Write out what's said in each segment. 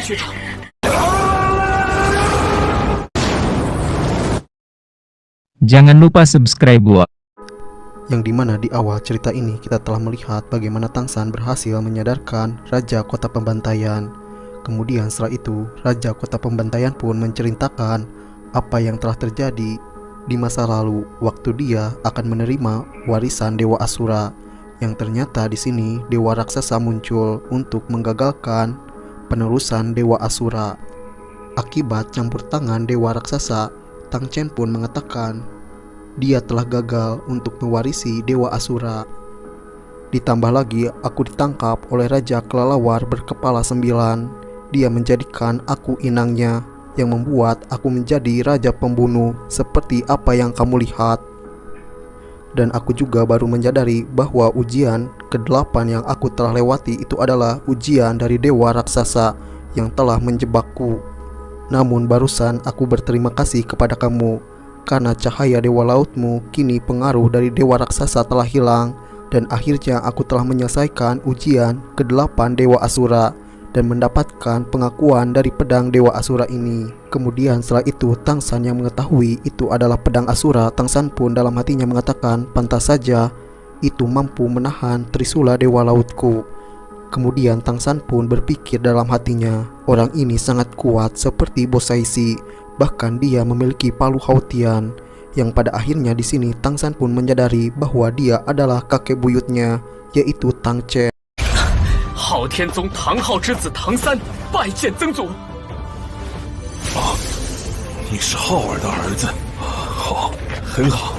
学长。Jangan lupa subscribe wa. Yang dimana di awal cerita ini kita telah melihat bagaimana Tangsan berhasil menyadarkan Raja Kota Pembantaian. Kemudian setelah itu Raja Kota Pembantaian pun menceritakan apa yang telah terjadi di masa lalu waktu dia akan menerima warisan Dewa Asura. Yang ternyata di sini Dewa Raksasa muncul untuk menggagalkan penerusan Dewa Asura. Akibat campur tangan Dewa Raksasa, Tang Chen pun mengatakan dia telah gagal untuk mewarisi Dewa Asura. Ditambah lagi aku ditangkap oleh Raja Kelelawar berkepala 9. Dia menjadikan aku inangnya yang membuat aku menjadi Raja Pembunuh seperti apa yang kamu lihat. Dan aku juga baru menyadari bahwa ujian ke-8 yang aku telah lewati itu adalah ujian dari Dewa Raksasa yang telah menjebakku. Namun barusan aku berterima kasih kepada kamu karena cahaya Dewa Lautmu kini pengaruh dari Dewa Raksasa telah hilang. Dan akhirnya aku telah menyelesaikan ujian ke-8 Dewa Asura dan mendapatkan pengakuan dari pedang Dewa Asura ini. Kemudian setelah itu Tangsan yang mengetahui itu adalah pedang Asura, Tangsan pun dalam hatinya mengatakan pantas saja itu mampu menahan Trisula Dewa Lautku. Kemudian Tangsan pun berpikir dalam hatinya, orang ini sangat kuat seperti Bosaisi, bahkan dia memiliki palu Hautian. Yang pada akhirnya di sini Tangsan pun menyadari bahwa dia adalah kakek buyutnya, yaitu Tang Chen. 昊天宗唐昊之子唐三拜见曾祖。你是昊儿的儿子，好，很好。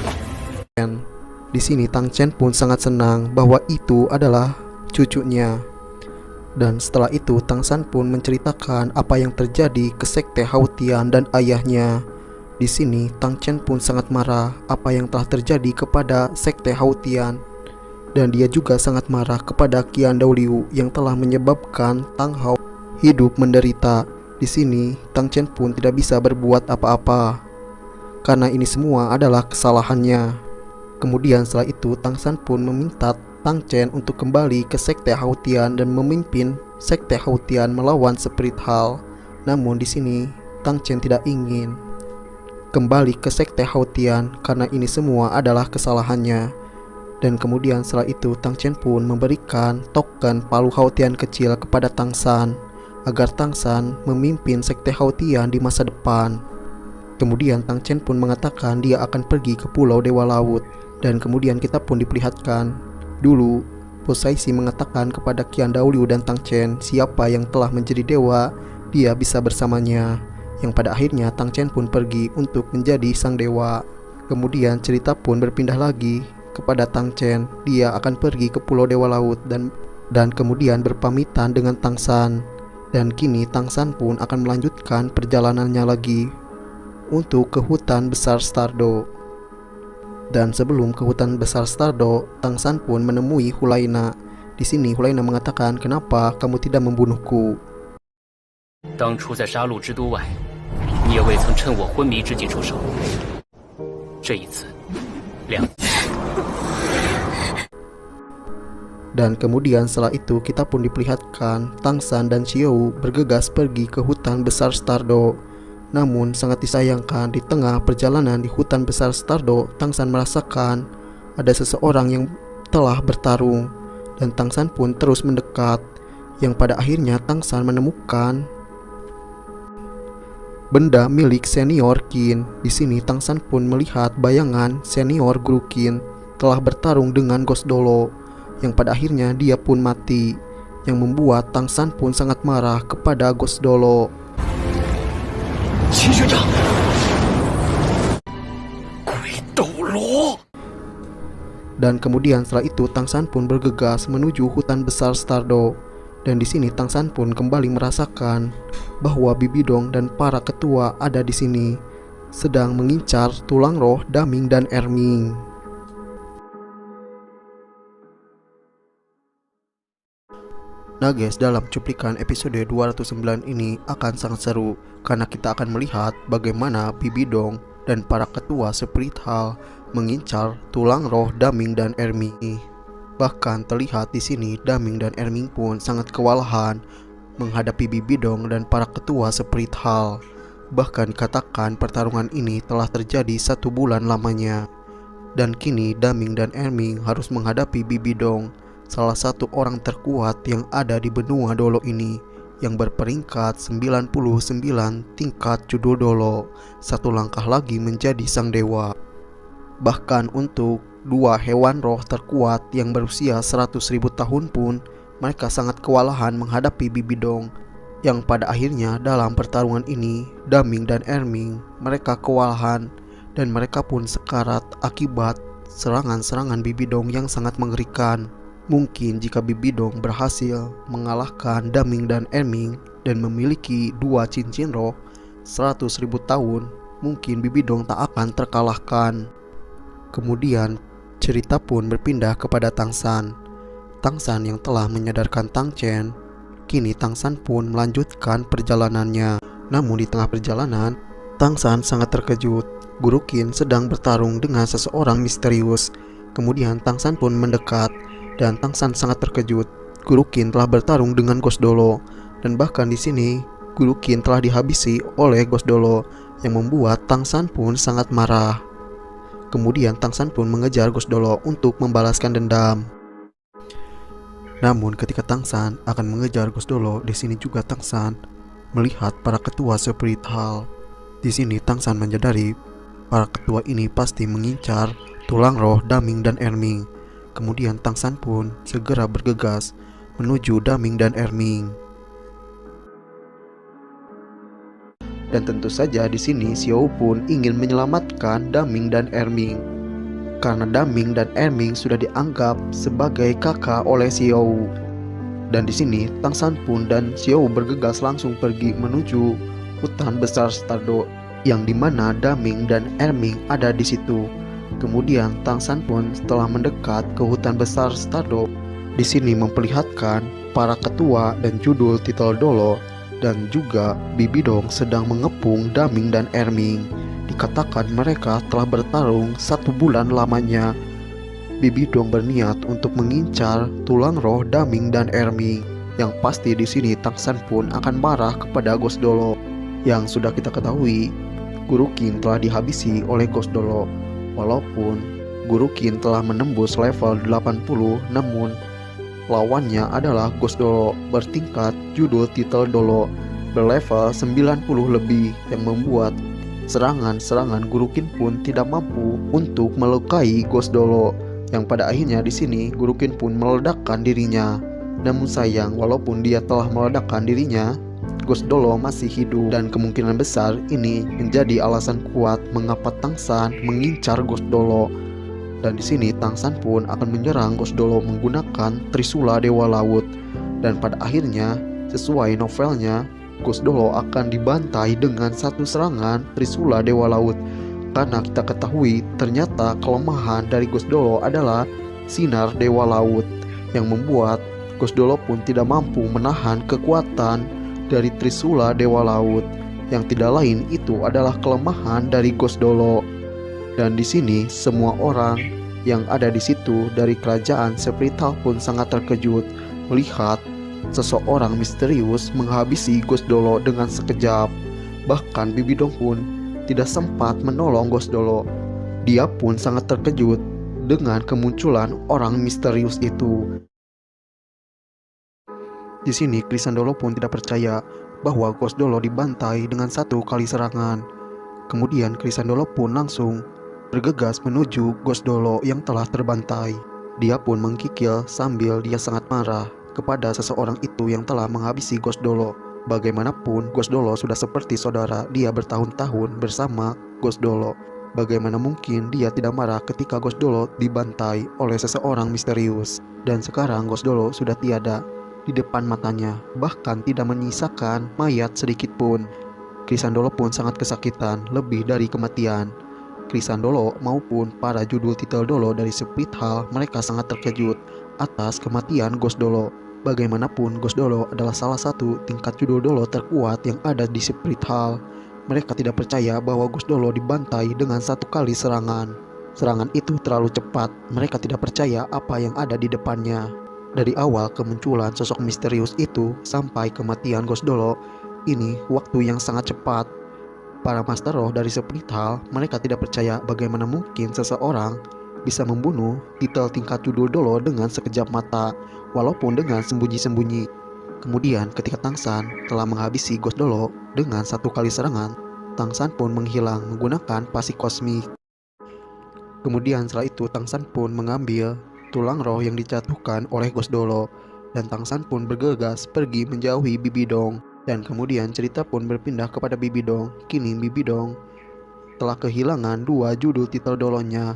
Di sini Tang Chen pun sangat senang bahwa itu adalah cucunya. Dan setelah itu Tangsan pun menceritakan apa yang terjadi ke sekte Hautian dan ayahnya. Di sini Tang Chen pun sangat marah apa yang telah terjadi kepada sekte Hautian. Dan dia juga sangat marah kepada Qian Dao yang telah menyebabkan Tang Hao hidup menderita. Di sini Tang Chen pun tidak bisa berbuat apa-apa karena ini semua adalah kesalahannya. Kemudian setelah itu Tangsan pun meminta Tang Chen untuk kembali ke sekte Hautian dan memimpin sekte Hautian melawan Spirit Hall. Namun di sini Tang Chen tidak ingin kembali ke sekte Hautian karena ini semua adalah kesalahannya. Dan kemudian setelah itu Tang Chen pun memberikan token palu Hautian kecil kepada Tangsan agar Tangsan memimpin sekte Hautian di masa depan. Kemudian Tang Chen pun mengatakan dia akan pergi ke Pulau Dewa Laut. Dan kemudian kita pun diperlihatkan dulu Bosaisi mengatakan kepada Qian Dao dan Tang Chen siapa yang telah menjadi dewa, dia bisa bersamanya. Yang pada akhirnya Tang Chen pun pergi untuk menjadi sang dewa. Kemudian cerita pun berpindah lagi kepada Tang Chen. Dia akan pergi ke Pulau Dewa Laut dan kemudian berpamitan dengan Tangsan. Dan kini Tangsan pun akan melanjutkan perjalanannya lagi untuk ke hutan besar Stardo. Dan sebelum ke hutan besar Stardo, Tangsan pun menemui Hulaina. Di sini Hulaina mengatakan, "Kenapa kamu tidak membunuhku?" 当初在杀戮之都外，你也未曾趁我昏迷之际出手。这一次，Dan kemudian setelah itu kita pun diperlihatkan Tangsan dan Xiao bergegas pergi ke hutan besar Stardo. Namun sangat disayangkan di tengah perjalanan di hutan besar Stardo, Tangsan merasakan ada seseorang yang telah bertarung dan Tangsan pun terus mendekat. Yang pada akhirnya Tangsan menemukan benda milik senior Qin. Di sini Tangsan pun melihat bayangan senior Guru Qin telah bertarung dengan Ghost Dolo. Yang pada akhirnya dia pun mati, yang membuat Tangsan pun sangat marah kepada Ghost Dolo. 秦学长，鬼斗罗。 Dan kemudian setelah itu Tangsan pun bergegas menuju hutan besar Stardo. Dan di sini Tangsan pun kembali merasakan bahwa Bibidong dan para ketua ada di sini sedang mengincar tulang roh Daming dan Erming. Nah guys, dalam cuplikan episode 209 ini akan sangat seru karena kita akan melihat bagaimana Bibidong dan para ketua Spirit Hall mengincar tulang roh Daming dan Erming. Bahkan terlihat di sini Daming dan Erming pun sangat kewalahan menghadapi Bibidong dan para ketua Spirit Hall. Bahkan dikatakan pertarungan ini telah terjadi 1 bulan lamanya. Dan kini Daming dan Erming harus menghadapi Bibidong, salah satu orang terkuat yang ada di benua Dolo ini, yang berperingkat 99 tingkat judul Dolo, 1 langkah lagi menjadi sang dewa. Bahkan untuk 2 hewan roh terkuat yang berusia 100.000 tahun pun mereka sangat kewalahan menghadapi Bibidong, yang pada akhirnya dalam pertarungan ini Daming dan Erming mereka kewalahan dan mereka pun sekarat akibat serangan-serangan Bibidong yang sangat mengerikan. Mungkin jika Bibidong berhasil mengalahkan Daming dan Erming dan memiliki 2 cincin roh 100.000 tahun, mungkin Bibidong tak akan terkalahkan. Kemudian cerita pun berpindah kepada Tangsan. Tangsan yang telah menyadarkan Tangchen, kini Tangsan pun melanjutkan perjalanannya. Namun di tengah perjalanan, Tangsan sangat terkejut. Guru Qin sedang bertarung dengan seseorang misterius. Kemudian Tangsan pun mendekat dan Tangsan sangat terkejut. Guru Qin telah bertarung dengan Ghost Dolo, dan bahkan di sini Guru Qin telah dihabisi oleh Ghost Dolo yang membuat Tangsan pun sangat marah. Kemudian Tangsan pun mengejar Ghost Dolo untuk membalaskan dendam. Namun ketika Tangsan akan mengejar Ghost Dolo, di sini juga Tangsan melihat para ketua Spirit Hall. Di sini Tangsan menyadari para ketua ini pasti mengincar tulang roh Daming dan Erming. Kemudian Tangsan pun segera bergegas menuju Daming dan Erming. Dan tentu saja di sini Xiao pun ingin menyelamatkan Daming dan Erming, karena Daming dan Erming sudah dianggap sebagai kakak oleh Xiao. Dan di sini Tangsan pun dan Xiao bergegas langsung pergi menuju hutan besar Stardo, yang dimana Daming dan Erming ada di situ. Kemudian Tangsan pun setelah mendekat ke hutan besar Stardo, di sini memperlihatkan para ketua dan judul titel Dolo dan juga Bibidong sedang mengepung Daming dan Erming. Dikatakan mereka telah bertarung 1 bulan lamanya. Bibidong berniat untuk mengincar tulang roh Daming dan Erming, yang pasti di sini Tangsan pun akan marah kepada Ghost Dolo. Yang sudah kita ketahui, Guru Qin telah dihabisi oleh Ghost Dolo. Walaupun Guru Qin telah menembus level 80, namun lawannya adalah Ghost Dolo bertingkat judul titel Dolo berlevel 90 lebih, yang membuat serangan-serangan Guru Qin pun tidak mampu untuk melukai Ghost Dolo, yang pada akhirnya di sini Guru Qin pun meledakkan dirinya. Namun sayang, walaupun dia telah meledakkan dirinya, Ghost Dolo masih hidup, dan kemungkinan besar ini menjadi alasan kuat mengapa Tangsan mengincar Ghost Dolo. Dan di sini Tangsan pun akan menyerang Ghost Dolo menggunakan Trisula Dewa Laut, dan pada akhirnya sesuai novelnya Ghost Dolo akan dibantai dengan 1 serangan Trisula Dewa Laut, karena kita ketahui ternyata kelemahan dari Ghost Dolo adalah sinar Dewa Laut, yang membuat Ghost Dolo pun tidak mampu menahan kekuatan dari Trisula Dewa Laut, yang tidak lain itu adalah kelemahan dari Ghost Dolo. Dan di sini semua orang yang ada di situ dari kerajaan Spirit Hall pun sangat terkejut melihat seseorang misterius menghabisi Ghost Dolo dengan sekejap. Bahkan Bibidong pun tidak sempat menolong Ghost Dolo. Dia pun sangat terkejut dengan kemunculan orang misterius itu. Di sini Krisandolo pun tidak percaya bahwa Ghost Dolo dibantai dengan 1 kali serangan. Kemudian Krisandolo pun langsung bergegas menuju Ghost Dolo yang telah terbantai. Dia pun mengkikil sambil dia sangat marah kepada seseorang itu yang telah menghabisi Ghost Dolo. Bagaimanapun Ghost Dolo sudah seperti saudara dia bertahun-tahun bersama Ghost Dolo. Bagaimana mungkin dia tidak marah ketika Ghost Dolo dibantai oleh seseorang misterius. Dan sekarang Ghost Dolo sudah tiada di depan matanya, bahkan tidak menyisakan mayat sedikit pun. Krisandolo pun sangat kesakitan, lebih dari kematian. Krisandolo maupun para judul titel Dolo dari Spirit Hall mereka sangat terkejut atas kematian Ghost Dolo. Bagaimanapun Ghost Dolo adalah salah satu tingkat judul Dolo terkuat yang ada di Spirit Hall. Mereka tidak percaya bahwa Ghost Dolo dibantai dengan 1 kali serangan. Serangan itu terlalu cepat, mereka tidak percaya apa yang ada di depannya. Dari awal kemunculan sosok misterius itu sampai kematian Ghost Dolo, ini waktu yang sangat cepat. Para Master Roh dari Spirit Hall, mereka tidak percaya bagaimana mungkin seseorang bisa membunuh titel tingkat judul Dolo dengan sekejap mata, walaupun dengan sembunyi-sembunyi. Kemudian ketika Tang San telah menghabisi Ghost Dolo dengan satu kali serangan, Tang San pun menghilang menggunakan pasi kosmik. Kemudian setelah itu Tang San pun mengambil tulang roh yang dijatuhkan oleh Ghost Dolo, dan Tang San pun bergegas pergi menjauhi Bibi Dong. Dan kemudian cerita pun berpindah kepada Bibi Dong. Kini Bibi Dong telah kehilangan 2 judul titel Dolonya.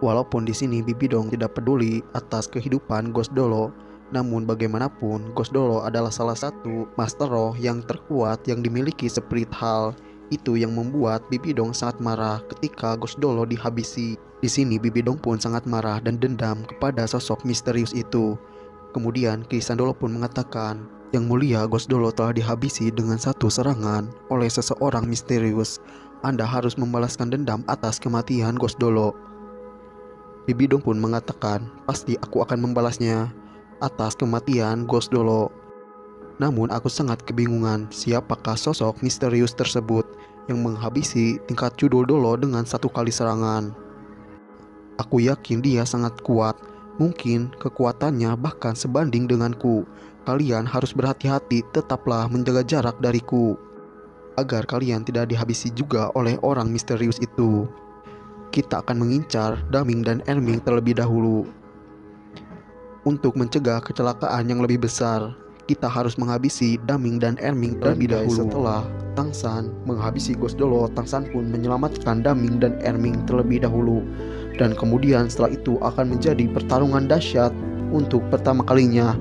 Walaupun di sini Bibi Dong tidak peduli atas kehidupan Ghost Dolo, namun bagaimanapun Ghost Dolo adalah salah satu Master Roh yang terkuat yang dimiliki Spirit Hall. Itu yang membuat Bibi Dong sangat marah ketika Ghost Dolo dihabisi. Di sini Bibi Dong pun sangat marah dan dendam kepada sosok misterius itu. Kemudian Kisan Dolo pun mengatakan, "Yang mulia, Ghost Dolo telah dihabisi dengan satu serangan oleh seseorang misterius. Anda harus membalaskan dendam atas kematian Ghost Dolo." Bibi Dong pun mengatakan, "Pasti aku akan membalasnya atas kematian Ghost Dolo." Namun aku sangat kebingungan siapakah sosok misterius tersebut yang menghabisi tingkat judul Dolo dengan satu kali serangan. Aku yakin dia sangat kuat, mungkin kekuatannya bahkan sebanding denganku. Kalian harus berhati-hati, tetaplah menjaga jarak dariku, agar kalian tidak dihabisi juga oleh orang misterius itu. Kita akan mengincar Daming dan Erming terlebih dahulu. Untuk mencegah kecelakaan yang lebih besar, kita harus menghabisi Daming dan Erming terlebih dahulu. Setelah Tang San menghabisi Ghost Dolo, Tang San pun menyelamatkan Daming dan Erming terlebih dahulu. Dan kemudian setelah itu akan menjadi pertarungan dahsyat untuk pertama kalinya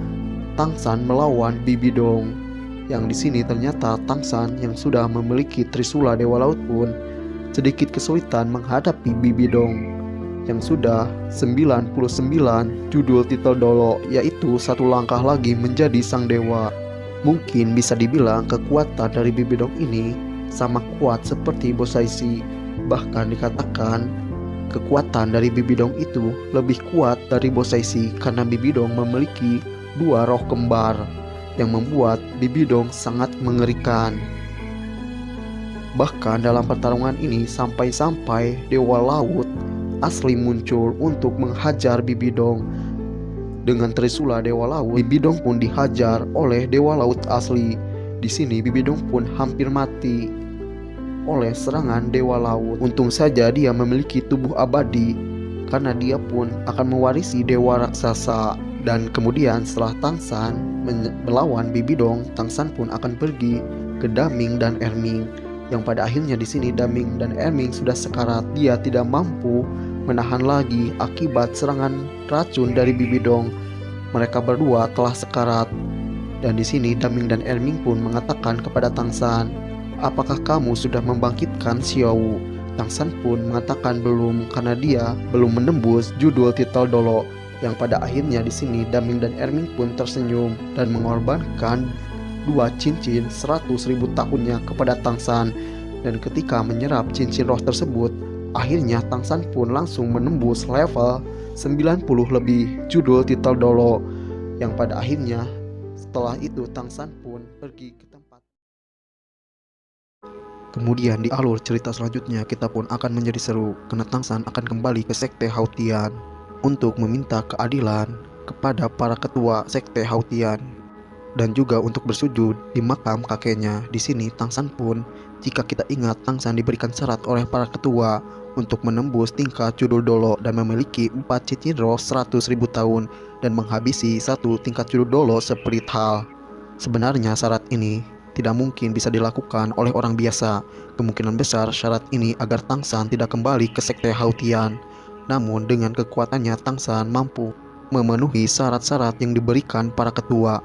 Tang San melawan Bibi Dong. Yang di sini ternyata Tang San yang sudah memiliki Trisula Dewa Laut pun sedikit kesulitan menghadapi Bibi Dong yang sudah 99 judul titel Dolo, yaitu satu langkah lagi menjadi sang dewa. Mungkin bisa dibilang kekuatan dari Bibi Dong ini sama kuat seperti Bosaishi. Bahkan dikatakan kekuatan dari Bibi Dong itu lebih kuat dari Bosaishi karena Bibi Dong memiliki 2 roh kembar yang membuat Bibi Dong sangat mengerikan. Bahkan dalam pertarungan ini sampai-sampai Dewa Laut asli muncul untuk menghajar Bibi Dong. Dengan Trisula Dewa Laut, Bibi Dong pun dihajar oleh Dewa Laut asli. Di sini Bibi Dong pun hampir mati oleh serangan Dewa Laut. Untung saja dia memiliki tubuh abadi karena dia pun akan mewarisi Dewa Raksasa. Dan kemudian setelah Tang San melawan Bibi Dong, Tang San pun akan pergi ke Daming dan Erming. Yang pada akhirnya di sini Daming dan Erming sudah sekarat. Dia tidak mampu menahan lagi akibat serangan racun dari Bibi Dong. Mereka berdua telah sekarat. Dan di sini Daming dan Erming pun mengatakan kepada Tang San, "Apakah kamu sudah membangkitkan Xiao Wu?" Tang San pun mengatakan belum, karena dia belum menembus judul titel Dolo. Yang pada akhirnya di sini Daming dan Erming pun tersenyum dan mengorbankan 2 cincin 100.000 tahunnya kepada Tang San. Dan ketika menyerap cincin roh tersebut, akhirnya Tang San pun langsung menembus level 90 lebih judul titel Dolo. Yang pada akhirnya setelah itu Tang San pun pergi ke tempat. Kemudian di alur cerita selanjutnya kita pun akan menjadi seru karena Tang San akan kembali ke Sekte Hautian untuk meminta keadilan kepada para ketua Sekte Hautian dan juga untuk bersujud di makam kakeknya. Di sini Tang San pun, jika kita ingat, Tang San diberikan syarat oleh para ketua untuk menembus tingkat judul Dolo dan memiliki 4 cincin roh 100.000 tahun dan menghabisi 1 tingkat judul Dolo Spirit Hall. Sebenarnya syarat ini tidak mungkin bisa dilakukan oleh orang biasa. Kemungkinan besar syarat ini agar Tang San tidak kembali ke Sekte Hautian. Namun dengan kekuatannya Tang San mampu memenuhi syarat-syarat yang diberikan para ketua.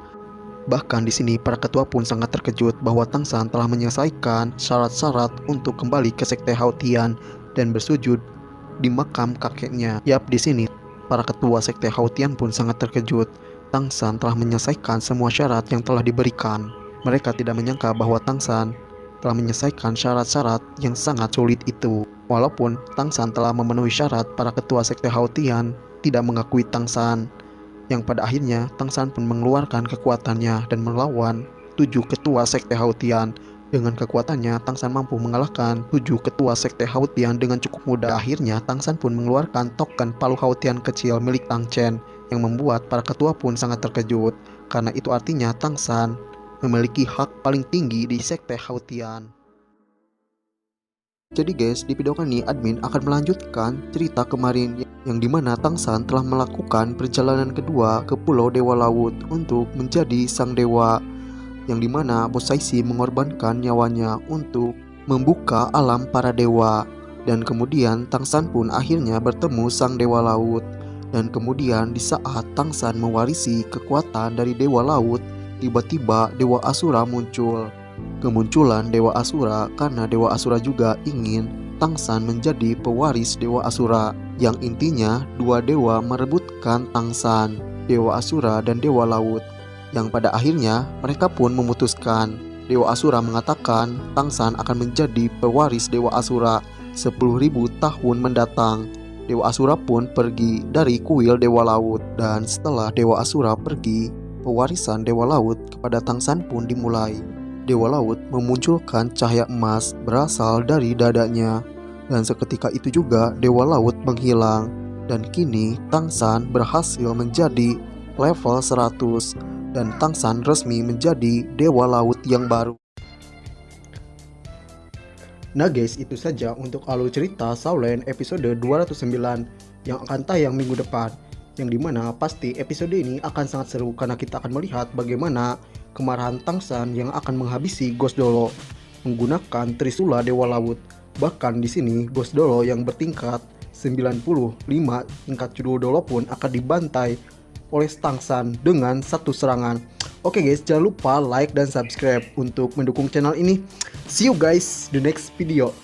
Bahkan di sini para ketua pun sangat terkejut bahwa Tang San telah menyelesaikan syarat-syarat untuk kembali ke Sekte Hautian dan bersujud di makam kakeknya. Yap, di sini para ketua Sekte Hautian pun sangat terkejut. Tang San telah menyelesaikan semua syarat yang telah diberikan. Mereka tidak menyangka bahwa Tang San telah menyelesaikan syarat-syarat yang sangat sulit itu. Walaupun Tang San telah memenuhi syarat, para ketua Sekte Hautian tidak mengakui Tang San. yang pada akhirnya Tang San pun mengeluarkan kekuatannya dan melawan 7 ketua sekte Haotian. Dengan kekuatannya, Tang San mampu mengalahkan 7 ketua sekte Haotian dengan cukup mudah. Akhirnya, Tang San pun mengeluarkan token palu Haotian kecil milik Tang Chen yang membuat para ketua pun sangat terkejut. Karena itu artinya Tang San memiliki hak paling tinggi di sekte Haotian. Jadi guys, di video kali ini admin akan melanjutkan cerita kemarin yang dimana Tang San telah melakukan perjalanan kedua ke Pulau Dewa Laut untuk menjadi sang dewa, yang dimana Bos Saizi mengorbankan nyawanya untuk membuka alam para dewa. Dan kemudian Tang San pun akhirnya bertemu sang dewa laut. Dan kemudian di saat Tang San mewarisi kekuatan dari dewa laut, tiba-tiba dewa Asura muncul. Kemunculan dewa Asura karena dewa Asura juga ingin Tang San menjadi pewaris dewa Asura, yang intinya dua dewa merebutkan Tang San, dewa Asura dan dewa laut. Yang pada akhirnya mereka pun memutuskan. Dewa Asura mengatakan Tang San akan menjadi pewaris dewa Asura 10.000 tahun mendatang. Dewa Asura pun pergi dari kuil dewa laut. Dan setelah dewa Asura pergi, pewarisan dewa laut kepada Tang San pun dimulai. Dewa laut memunculkan cahaya emas berasal dari dadanya. Dan seketika itu juga dewa laut menghilang. Dan kini Tang San berhasil menjadi level 100. Dan Tang San resmi menjadi dewa laut yang baru. Nah guys, itu saja untuk alur cerita Shaolin episode 209 yang akan tayang minggu depan. Yang dimana pasti episode ini akan sangat seru karena kita akan melihat bagaimana kemarahan Tang San yang akan menghabisi Ghost Dolo menggunakan Trisula Dewa Laut. Bahkan di sini Ghost Dolo yang bertingkat 95 tingkat Judul Dolo pun akan dibantai oleh Tang San dengan satu serangan. Oke guys, jangan lupa like dan subscribe untuk mendukung channel ini. See you guys the next video.